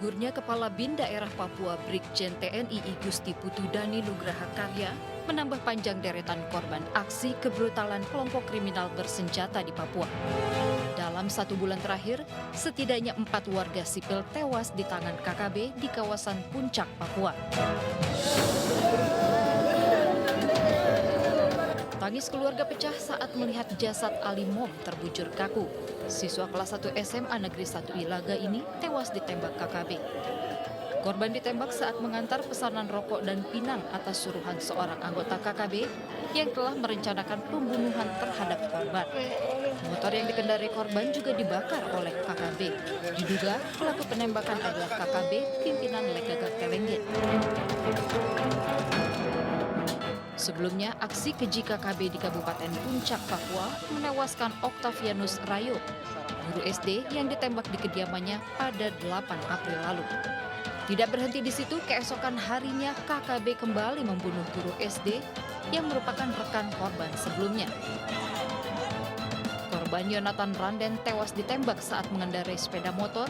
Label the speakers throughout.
Speaker 1: Gugurnya Kepala BIN Daerah Papua Brigjen TNI I Gusti Putu Dani Nugraha Karya menambah panjang deretan korban aksi kebrutalan kelompok kriminal bersenjata di Papua. Dalam 1 bulan terakhir, setidaknya 4 warga sipil tewas di tangan KKB di kawasan Puncak, Papua. Tangis keluarga pecah saat melihat jasad Ali Mom terbujur kaku. Siswa kelas 1 SMA Negeri 1 Ilaga ini tewas ditembak KKB. Korban ditembak saat mengantar pesanan rokok dan pinang atas suruhan seorang anggota KKB yang telah merencanakan pembunuhan terhadap korban. Motor yang dikendarai korban juga dibakar oleh KKB. Diduga pelaku penembakan adalah KKB pimpinan Lekagak Kelenggen. Sebelumnya, aksi keji KKB di Kabupaten Puncak, Papua menewaskan Octavianus Rayo, guru SD yang ditembak di kediamannya pada 8 April lalu. Tidak berhenti di situ, keesokan harinya KKB kembali membunuh guru SD yang merupakan rekan korban sebelumnya. Korban Yonatan Randen tewas ditembak saat mengendarai sepeda motor,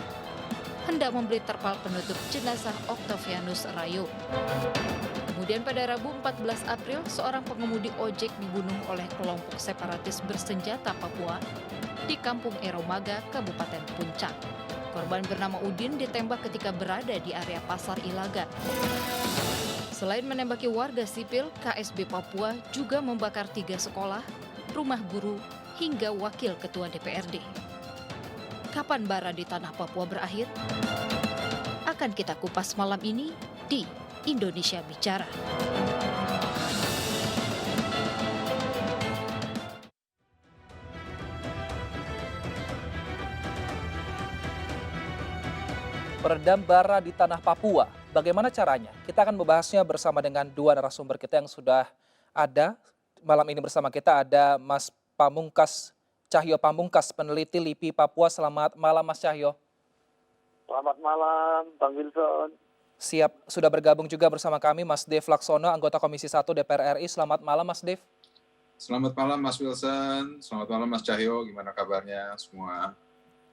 Speaker 1: hendak membeli terpal penutup jenazah Octavianus Rayo. Kemudian pada Rabu 14 April, seorang pengemudi ojek dibunuh oleh kelompok separatis bersenjata Papua di Kampung Eromaga, Kabupaten Puncak. Korban bernama Udin ditembak ketika berada di area Pasar Ilaga. Selain menembaki warga sipil, KSB Papua juga membakar 3 sekolah, rumah guru, hingga wakil ketua DPRD. Kapan bara di tanah Papua berakhir? Akan kita kupas malam ini di Indonesia Bicara.
Speaker 2: Peredam bara di tanah Papua. Bagaimana caranya? Kita akan membahasnya bersama dengan 2 narasumber kita yang sudah ada. Malam ini bersama kita ada Mas Pamungkas, Cahyo Pamungkas, peneliti LIPI Papua. Selamat malam Mas Cahyo.
Speaker 3: Selamat malam, Bang Wilson.
Speaker 2: Siap, sudah bergabung juga bersama kami Mas Dev Laksono, anggota Komisi 1 DPR RI. Selamat malam Mas Dev.
Speaker 4: Selamat malam Mas Wilson, selamat malam Mas Cahyo, gimana kabarnya semua?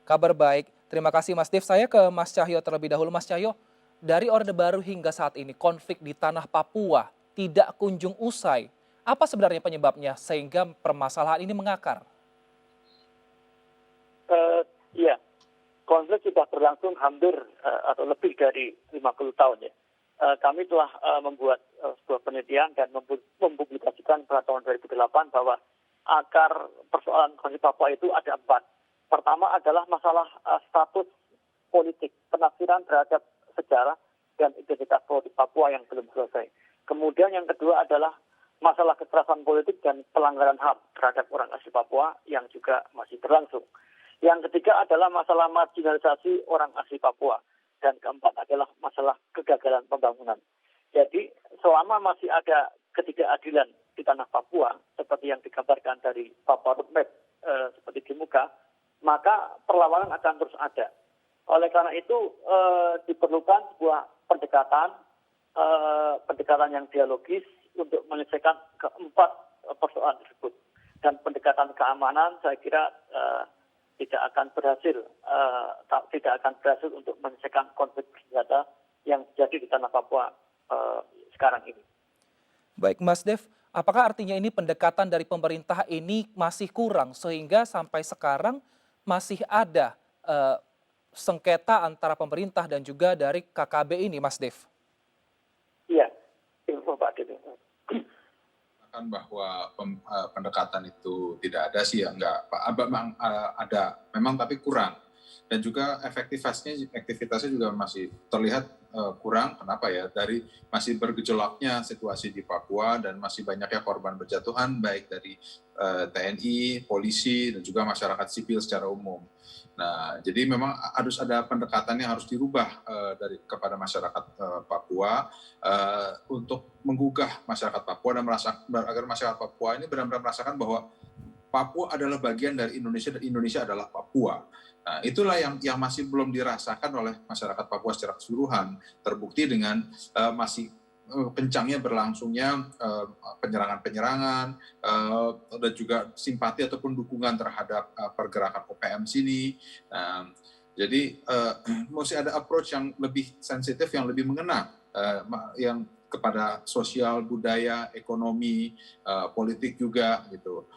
Speaker 2: Kabar baik, terima kasih Mas Dev. Saya ke Mas Cahyo terlebih dahulu. Mas Cahyo, dari Orde Baru hingga saat ini konflik di tanah Papua tidak kunjung usai. Apa sebenarnya penyebabnya sehingga permasalahan ini mengakar?
Speaker 3: Iya, konflik sudah berlangsung hampir atau lebih dari 50 tahun ya. Kami telah membuat sebuah penelitian dan mempublikasikan pada tahun 2008 bahwa akar persoalan konflik Papua itu ada 4. Pertama adalah masalah status politik, penafsiran terhadap sejarah dan identitas politik Papua yang belum selesai. Kemudian yang kedua adalah masalah kekerasan politik dan pelanggaran HAM terhadap orang asli Papua yang juga masih berlangsung. Yang ketiga adalah masalah marginalisasi orang asli Papua. Dan keempat adalah masalah kegagalan pembangunan. Jadi selama masih ada ketidakadilan di tanah Papua, seperti yang digambarkan dari Papua Roadmap seperti di muka, maka perlawanan akan terus ada. Oleh karena itu diperlukan sebuah pendekatan yang dialogis untuk menyelesaikan keempat persoalan tersebut. Dan pendekatan keamanan saya kira tidak akan berhasil untuk menyelesaikan konflik bersenjata yang terjadi di tanah Papua sekarang ini.
Speaker 2: Baik Mas Dev, apakah artinya ini pendekatan dari pemerintah ini masih kurang sehingga sampai sekarang masih ada sengketa antara pemerintah dan juga dari KKB ini Mas Dev?
Speaker 3: Iya, info Pak Dev.
Speaker 4: Bahwa pendekatan itu tidak ada sih ya, enggak Pak, memang ada, memang tapi kurang. Dan juga aktivitasnya juga masih terlihat kurang. Kenapa ya? Dari masih bergejolaknya situasi di Papua dan masih banyaknya korban berjatuhan baik dari TNI, polisi dan juga masyarakat sipil secara umum. Nah, jadi memang harus ada pendekatan yang harus dirubah kepada masyarakat Papua untuk menggugah masyarakat Papua dan agar masyarakat Papua ini benar-benar merasakan bahwa Papua adalah bagian dari Indonesia dan Indonesia adalah Papua. Nah, itulah yang masih belum dirasakan oleh masyarakat Papua secara keseluruhan. Terbukti dengan masih kencangnya berlangsungnya penyerangan-penyerangan dan juga simpati ataupun dukungan terhadap pergerakan OPM sini. Jadi mesti ada approach yang lebih sensitif, yang lebih mengena, yang kepada sosial, budaya, ekonomi, politik juga gitu.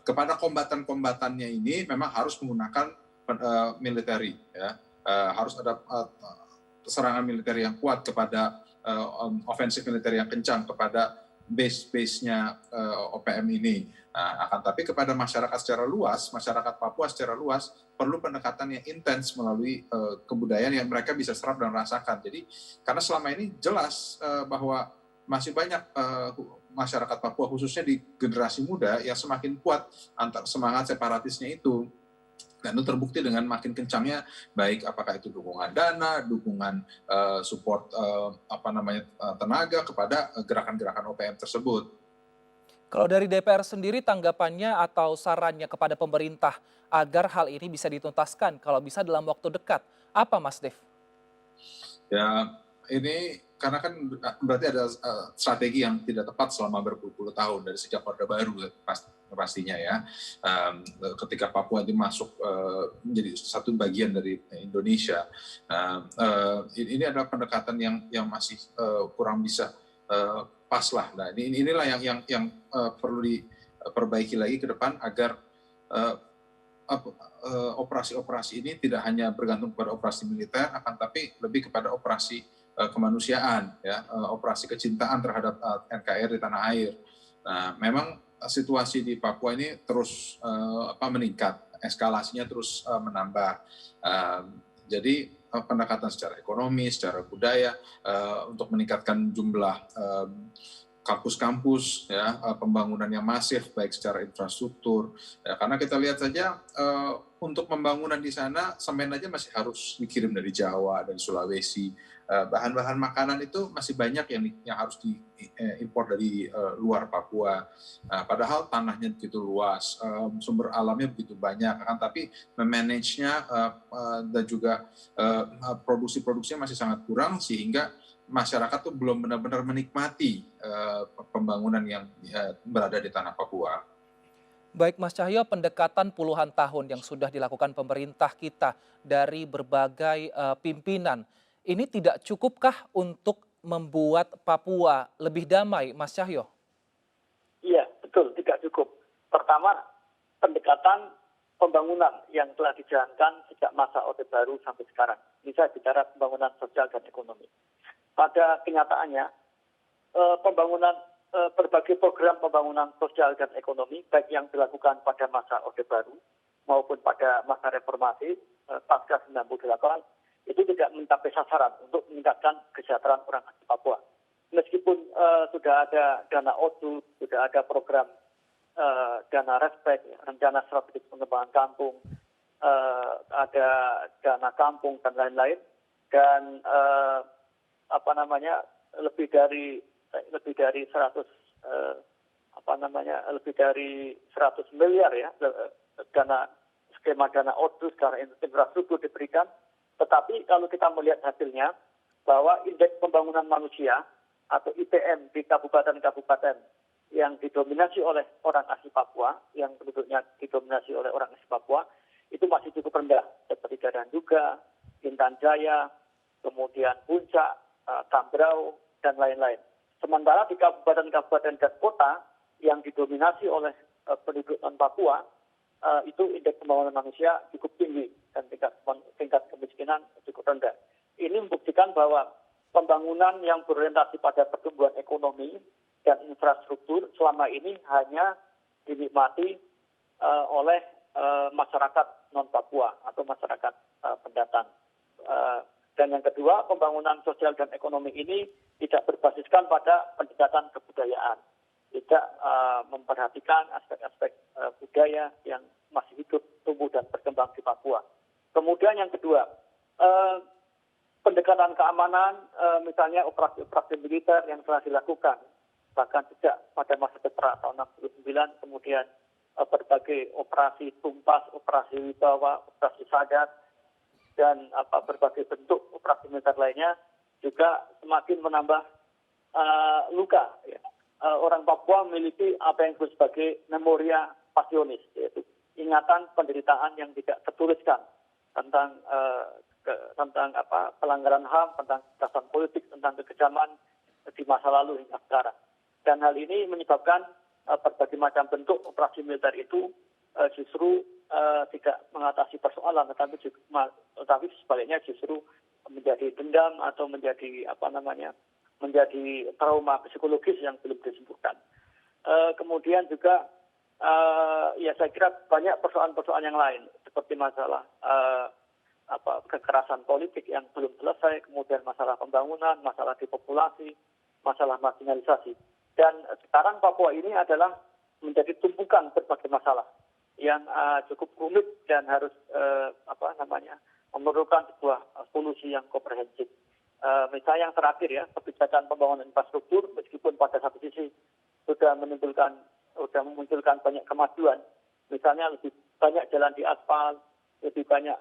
Speaker 4: Kepada kombatan-kombatannya ini memang harus menggunakan militeri, ya. Harus ada serangan militer yang kuat kepada ofensif militer yang kencang kepada base-nya OPM ini. Akan tapi kepada masyarakat secara luas, masyarakat Papua secara luas perlu pendekatan yang intens melalui kebudayaan yang mereka bisa serap dan rasakan. Jadi karena selama ini jelas bahwa masih banyak masyarakat Papua khususnya di generasi muda yang semakin kuat antar semangat separatisnya itu. Dan itu terbukti dengan makin kencangnya, baik apakah itu dukungan dana, dukungan support tenaga kepada gerakan-gerakan OPM tersebut.
Speaker 2: Kalau dari DPR sendiri tanggapannya atau sarannya kepada pemerintah agar hal ini bisa dituntaskan kalau bisa dalam waktu dekat, apa Mas Dev?
Speaker 4: Ya, ini karena kan berarti ada strategi yang tidak tepat selama berpuluh-puluh tahun dari sejak Orde Baru pastinya ya. Ketika Papua itu masuk menjadi satu bagian dari Indonesia, ini adalah pendekatan yang masih kurang bisa pas lah. Nah, inilah yang perlu diperbaiki lagi ke depan agar operasi-operasi ini tidak hanya bergantung pada operasi militer, akan tapi lebih kepada operasi kemanusiaan, ya, operasi kecintaan terhadap NKRI di tanah air. Nah, memang situasi di Papua ini terus meningkat, eskalasinya terus menambah. Jadi pendekatan secara ekonomi, secara budaya untuk meningkatkan jumlah kampus-kampus, ya, pembangunan yang masif baik secara infrastruktur, ya, karena kita lihat saja untuk pembangunan di sana semen aja masih harus dikirim dari Jawa, dari Sulawesi. Bahan-bahan makanan itu masih banyak yang harus diimpor dari luar Papua. Padahal tanahnya begitu luas, sumber alamnya begitu banyak, kan tapi memanagenya dan juga produksi-produksinya masih sangat kurang sehingga masyarakat tuh belum benar-benar menikmati pembangunan yang berada di tanah Papua.
Speaker 2: Baik Mas Cahyo, pendekatan puluhan tahun yang sudah dilakukan pemerintah kita dari berbagai pimpinan, ini tidak cukupkah untuk membuat Papua lebih damai, Mas Cahyo?
Speaker 3: Iya, betul, tidak cukup. Pertama, pendekatan pembangunan yang telah dijalankan sejak masa Orde Baru sampai sekarang. Ini saya bicara pembangunan sosial dan ekonomi. Pada kenyataannya, berbagai program pembangunan sosial dan ekonomi, baik yang dilakukan pada masa Orde Baru maupun pada masa reformasi pasca 98, itu tidak mencapai sasaran untuk meningkatkan kesejahteraan orang asli Papua. Meskipun sudah ada dana ODU, sudah ada program dana respek, rencana strategis pengembangan kampung, ada dana kampung dan lain-lain, dan lebih dari 100 miliar ya skema dana ODU secara infrastruktur diberikan. Tetapi kalau kita melihat hasilnya bahwa indeks pembangunan manusia atau IPM di kabupaten-kabupaten yang didominasi oleh orang asli Papua, yang penduduknya didominasi oleh orang asli Papua, itu masih cukup rendah, seperti Daranduga, Intan Jaya, kemudian Puncak, Tambrau, dan lain-lain. Sementara di kabupaten-kabupaten dan kota yang didominasi oleh penduduk non-Papua, itu indeks pembangunan manusia cukup tinggi dan tingkat kemiskinan cukup rendah. Ini membuktikan bahwa pembangunan yang berorientasi pada pertumbuhan ekonomi dan infrastruktur selama ini hanya dinikmati oleh masyarakat non-Papua atau masyarakat pendatang. Dan yang kedua, pembangunan sosial dan ekonomi ini tidak berbasiskan pada pendekatan kebudayaan, tidak memperhatikan aspek-aspek budaya yang masih hidup, tumbuh dan berkembang di Papua. Kemudian yang kedua, pendekatan keamanan, misalnya operasi-operasi militer yang telah dilakukan, bahkan sejak pada masa Petra tahun 69, kemudian berbagai operasi Tumpas, operasi Wibawa, operasi Sadat, dan berbagai bentuk operasi militer lainnya juga semakin menambah luka. Ya. Orang Papua memiliki apa yang disebut sebagai memoria pasionis, yaitu ingatan penderitaan yang tidak tertuliskan tentang pelanggaran HAM, tentang kekerasan politik, tentang kekejaman di masa lalu hingga sekarang. Dan hal ini menyebabkan berbagai macam bentuk operasi militer itu justru tidak mengatasi persoalan, tetapi sebaliknya justru menjadi dendam atau menjadi menjadi trauma psikologis yang belum disembuhkan. Kemudian juga ya saya kira banyak persoalan-persoalan yang lain seperti masalah kekerasan politik yang belum selesai, kemudian masalah pembangunan, masalah depopulasi, masalah marginalisasi. Dan sekarang Papua ini adalah menjadi tumpukan berbagai masalah yang cukup rumit dan harus memerlukan sebuah solusi yang komprehensif. Misalnya yang terakhir ya, kebijakan pembangunan infrastruktur meskipun pada satu sisi sudah memunculkan banyak kemajuan, misalnya lebih banyak jalan di aspal, lebih banyak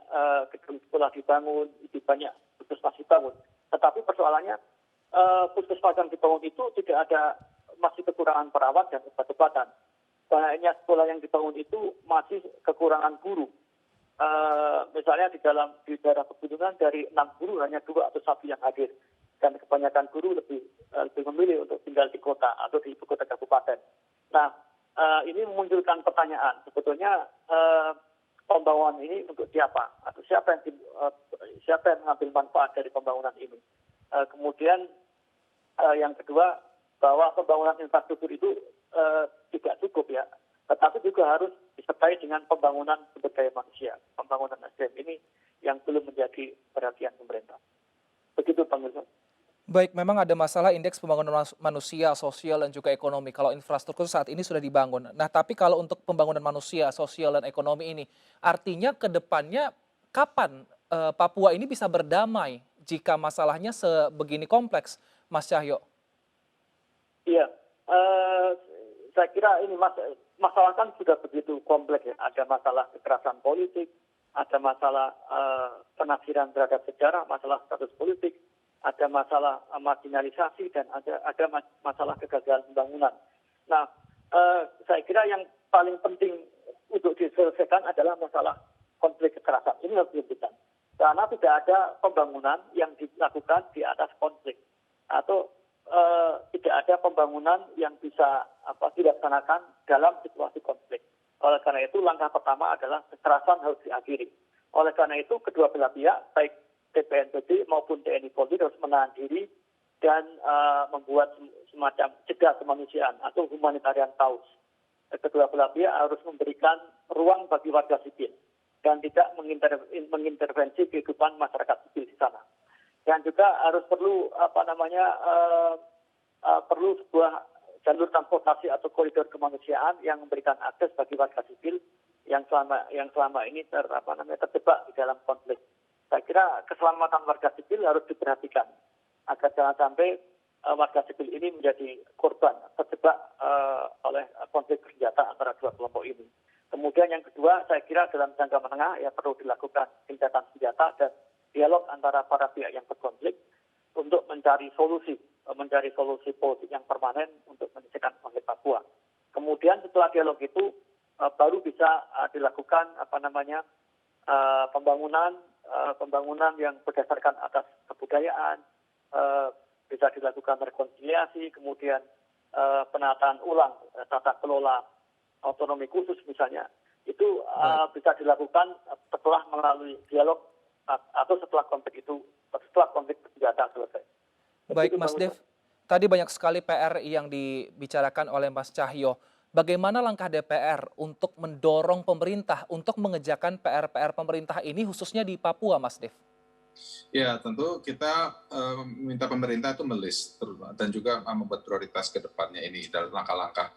Speaker 3: gedung sekolah dibangun, lebih banyak puskesmas dibangun. Tetapi persoalannya puskesmas yang dibangun itu tidak ada, masih kekurangan perawat dan obat-obatan. Banyaknya sekolah yang dibangun itu masih kekurangan guru. Misalnya di daerah pegunungan dari 6 guru hanya 2 atau 1 yang hadir. Dan kebanyakan guru lebih memilih untuk tinggal di kota atau di ibu kota kabupaten. Nah, ini memunculkan pertanyaan, sebetulnya pembangunan ini untuk siapa? Atau siapa yang mengambil manfaat dari pembangunan ini? Kemudian yang kedua, bahwa pembangunan infrastruktur itu tidak cukup ya, tetapi juga harus disertai dengan pembangunan sumber daya manusia. Pembangunan SDM ini yang belum menjadi perhatian pemerintah. Begitu Bang Wilson.
Speaker 2: Baik, memang ada masalah indeks pembangunan manusia, sosial, dan juga ekonomi. Kalau infrastruktur saat ini sudah dibangun. Nah, tapi kalau untuk pembangunan manusia, sosial, dan ekonomi ini, artinya ke depannya kapan Papua ini bisa berdamai jika masalahnya sebegini kompleks, Mas Cahyo?
Speaker 3: Iya, saya kira ini masalah kan sudah begitu kompleks ya. Ada masalah kekerasan politik, ada masalah penafsiran terhadap sejarah, masalah status politik, ada masalah marginalisasi, dan ada masalah kegagalan pembangunan. Nah, saya kira yang paling penting untuk diselesaikan adalah masalah konflik kekerasan. Ini harus dihentikan. Karena tidak ada pembangunan yang dilakukan di atas konflik. Atau tidak ada pembangunan yang bisa dilaksanakan dalam situasi konflik. Oleh karena itu, langkah pertama adalah kekerasan harus diakhiri. Oleh karena itu, kedua belah pihak, baik TPNPB maupun TNI Polri harus menahan diri dan membuat semacam jeda kemanusiaan atau humanitarian pause. Kedua belah pihak harus memberikan ruang bagi warga sipil dan tidak mengintervensi kehidupan masyarakat sipil di sana. Dan juga harus perlu sebuah jalur transportasi atau koridor kemanusiaan yang memberikan akses bagi warga sipil yang selama ini terjebak di dalam konflik. Saya kira keselamatan warga sipil harus diperhatikan agar jangan sampai warga sipil ini menjadi korban terjebak oleh konflik bersenjata antara dua kelompok ini. Kemudian yang kedua, saya kira dalam jangka menengah ya perlu dilakukan gencatan senjata dan dialog antara para pihak yang berkonflik untuk mencari solusi politik yang permanen untuk menyelesaikan konflik Papua. Kemudian setelah dialog itu baru bisa dilakukan pembangunan yang berdasarkan atas kebudayaan, bisa dilakukan rekonsiliasi, kemudian penataan ulang tata kelola otonomi khusus misalnya, itu bisa dilakukan setelah melalui dialog atau setelah konflik bersenjata selesai.
Speaker 2: Baik Mas Dev, tadi banyak sekali PR yang dibicarakan oleh Mas Cahyo. Bagaimana langkah DPR untuk mendorong pemerintah untuk mengerjakan PR-PR pemerintah ini khususnya di Papua, Mas Dev?
Speaker 4: Ya, tentu kita minta pemerintah itu melis dan juga membuat prioritas ke depannya ini dalam langkah-langkah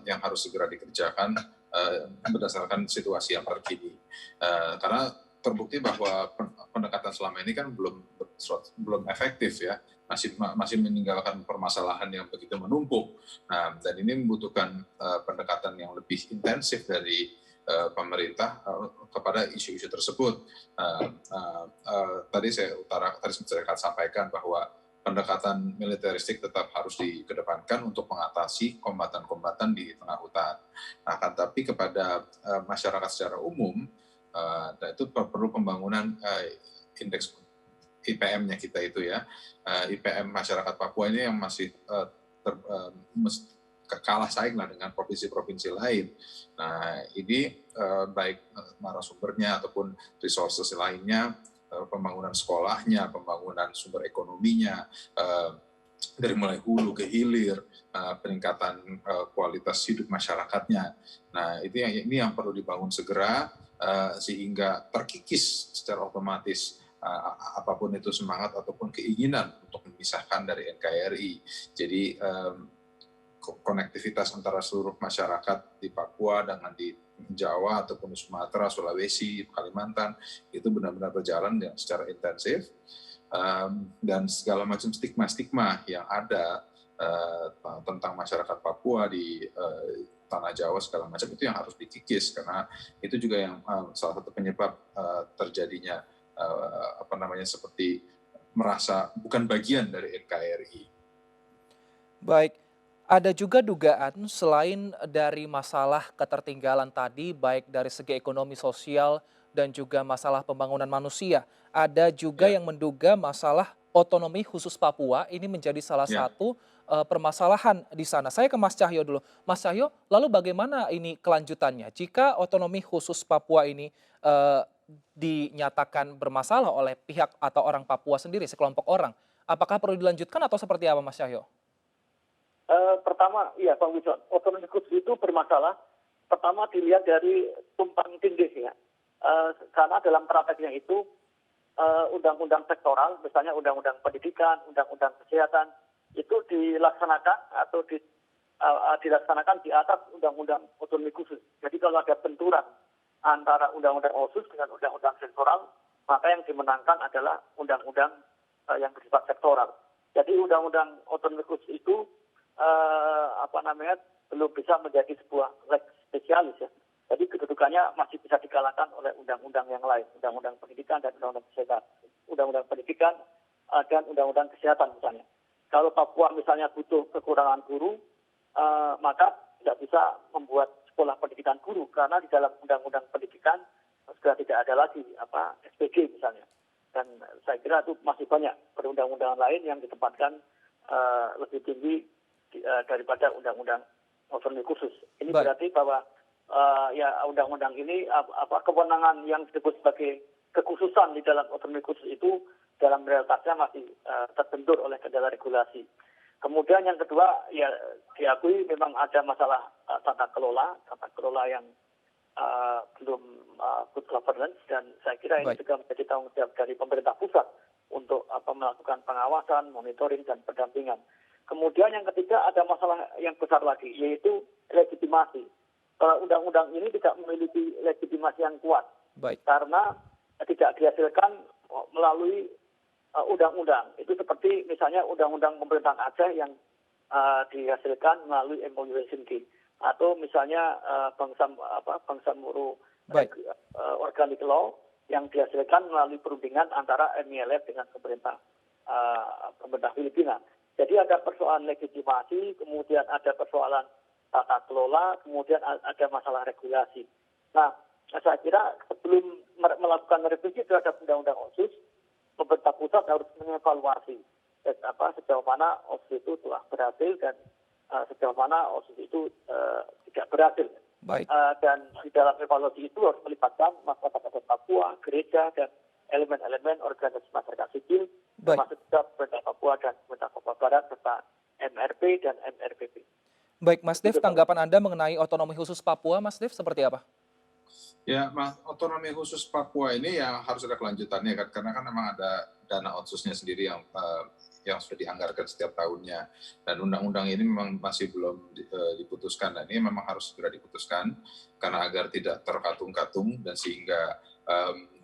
Speaker 4: yang harus segera dikerjakan berdasarkan situasi yang terkini. Karena terbukti bahwa pendekatan selama ini kan belum efektif ya, masih meninggalkan permasalahan yang begitu menumpuk. Nah, dan ini membutuhkan pendekatan yang lebih intensif dari pemerintah kepada isu-isu tersebut. Tadi saya sampaikan bahwa pendekatan militeristik tetap harus dikedepankan untuk mengatasi kombatan-kombatan di tengah hutan. Nah, kan tapi kepada masyarakat secara umum, Nah, itu perlu pembangunan indeks IPM-nya kita itu ya. IPM masyarakat Papua ini yang masih kalah saing lah dengan provinsi-provinsi lain. Nah, ini baik narasumbernya ataupun resources lainnya, pembangunan sekolahnya, pembangunan sumber ekonominya, dari mulai hulu ke hilir, peningkatan kualitas hidup masyarakatnya. Nah, ini yang perlu dibangun segera sehingga terkikis secara otomatis apapun itu semangat ataupun keinginan untuk memisahkan dari NKRI. Jadi konektivitas antara seluruh masyarakat di Papua dengan di Jawa ataupun di Sumatera, Sulawesi, Kalimantan itu benar-benar berjalan secara intensif. Dan segala macam stigma-stigma yang ada tentang masyarakat Papua di tanah Jawa segala macam itu yang harus dikikis, karena itu juga yang salah satu penyebab terjadinya seperti merasa bukan bagian dari NKRI.
Speaker 2: Baik, ada juga dugaan selain dari masalah ketertinggalan tadi, baik dari segi ekonomi sosial dan juga masalah pembangunan manusia, ada juga yang menduga masalah otonomi khusus Papua ini menjadi salah satu permasalahan di sana. Saya ke Mas Cahyo dulu. Mas Cahyo, lalu bagaimana ini kelanjutannya? Jika otonomi khusus Papua ini dinyatakan bermasalah oleh pihak atau orang Papua sendiri, sekelompok orang, apakah perlu dilanjutkan atau seperti apa, Mas Cahyo?
Speaker 3: Pertama, iya Bang Wiswan, otonomi khusus itu bermasalah. Pertama dilihat dari tumpang tindih ya. Karena dalam prakteknya itu undang-undang sektoral, misalnya undang-undang pendidikan, undang-undang kesehatan, itu dilaksanakan atau dilaksanakan di atas undang-undang otonomi khusus. Jadi kalau ada benturan antara undang-undang OSUS dengan undang-undang sektoral, maka yang dimenangkan adalah undang-undang yang bersifat sektoral. Jadi undang-undang otonomi khusus itu belum bisa menjadi sebuah lex spesialis ya. Jadi kedudukannya masih bisa dikalahkan oleh undang-undang yang lain, undang-undang pendidikan dan undang-undang kesehatan. Undang-undang pendidikan dan undang-undang kesehatan misalnya. Kalau Papua misalnya butuh kekurangan guru, maka tidak bisa membuat sekolah pendidikan guru, karena di dalam undang-undang pendidikan sudah tidak ada lagi SPG misalnya. Dan saya kira itu masih banyak perundang-undangan lain yang ditempatkan lebih tinggi daripada undang-undang otonomi khusus. Ini berarti bahwa undang-undang ini kewenangan yang disebut sebagai kekhususan di dalam otonomi khusus itu dalam realitasnya masih terbentur oleh kendala regulasi. Kemudian yang kedua, ya diakui memang ada masalah tata kelola yang belum good governance, dan saya kira ini juga menjadi tanggung jawab dari pemerintah pusat untuk melakukan pengawasan, monitoring dan pendampingan. Kemudian yang ketiga ada masalah yang besar lagi, yaitu legitimasi. Undang-undang ini tidak memiliki legitimasi yang kuat, karena tidak dihasilkan melalui undang-undang. Itu seperti misalnya undang-undang pemerintahan Aceh yang dihasilkan melalui MOU Helsinki, atau misalnya Bangsa Moro Organic Law yang dihasilkan melalui perundingan antara MILF dengan pemerintah Filipina. Jadi ada persoalan legitimasi, kemudian ada persoalan tata kelola, kemudian ada masalah regulasi. Nah, saya kira sebelum melakukan revisi terhadap undang-undang OSUS, pemerintah pusat harus mengevaluasi sejauh mana OSUS itu telah berhasil dan sejauh mana OSUS itu tidak berhasil. Dan di dalam evaluasi itu harus melibatkan masyarakat Papua, gereja, dan elemen-elemen organisasi masyarakat sipil, termasuk juga pemerintah Papua dan pemerintah Papua Barat, serta MRP dan MRPP.
Speaker 2: Baik, Mas Dev, tanggapan Anda mengenai otonomi khusus Papua, Mas Dev, seperti apa?
Speaker 4: Ya, otonomi khusus Papua ini yang harus ada kelanjutannya kan, karena kan memang ada dana otsusnya sendiri yang sudah dianggarkan setiap tahunnya, dan undang-undang ini memang masih belum diputuskan, dan ini memang harus segera diputuskan karena agar tidak terkatung-katung, dan sehingga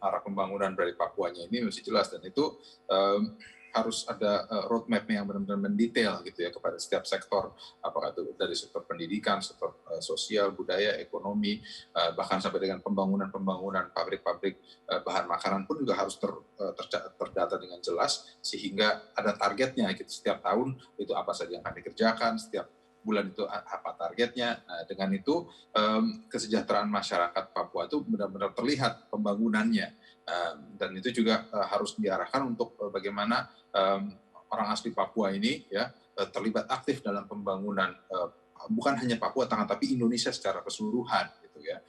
Speaker 4: arah pembangunan dari Papuanya ini mesti jelas, dan itu harus ada roadmap-nya yang benar-benar mendetail gitu ya kepada setiap sektor, apakah itu dari sektor pendidikan, sektor sosial, budaya, ekonomi, bahkan sampai dengan pembangunan pabrik-pabrik bahan makanan pun juga harus terdata dengan jelas, sehingga ada targetnya gitu, setiap tahun itu apa saja yang akan dikerjakan, setiap bulan itu apa targetnya. Nah, dengan itu kesejahteraan masyarakat Papua itu benar-benar terlihat pembangunannya. Dan itu juga harus diarahkan untuk bagaimana orang asli Papua ini ya terlibat aktif dalam pembangunan bukan hanya Papua Tengah tapi Indonesia secara keseluruhan gitu ya.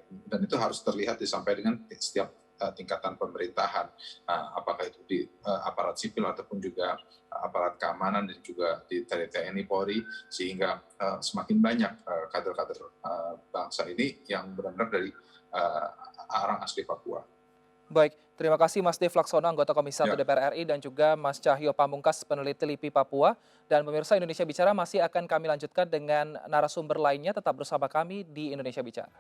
Speaker 4: Dan itu harus terlihat disampaikan dengan setiap tingkatan pemerintahan, apakah itu di aparat sipil ataupun juga aparat keamanan dan juga di TNI Polri, sehingga semakin banyak kader-kader bangsa ini yang benar-benar dari orang asli Papua.
Speaker 2: Baik, terima kasih Mas Dev Laksono, anggota Komisi 1 DPR RI, dan juga Mas Cahyo Pamungkas, peneliti LIPI Papua. Dan pemirsa, Indonesia Bicara masih akan kami lanjutkan dengan narasumber lainnya. Tetap bersama kami di Indonesia Bicara.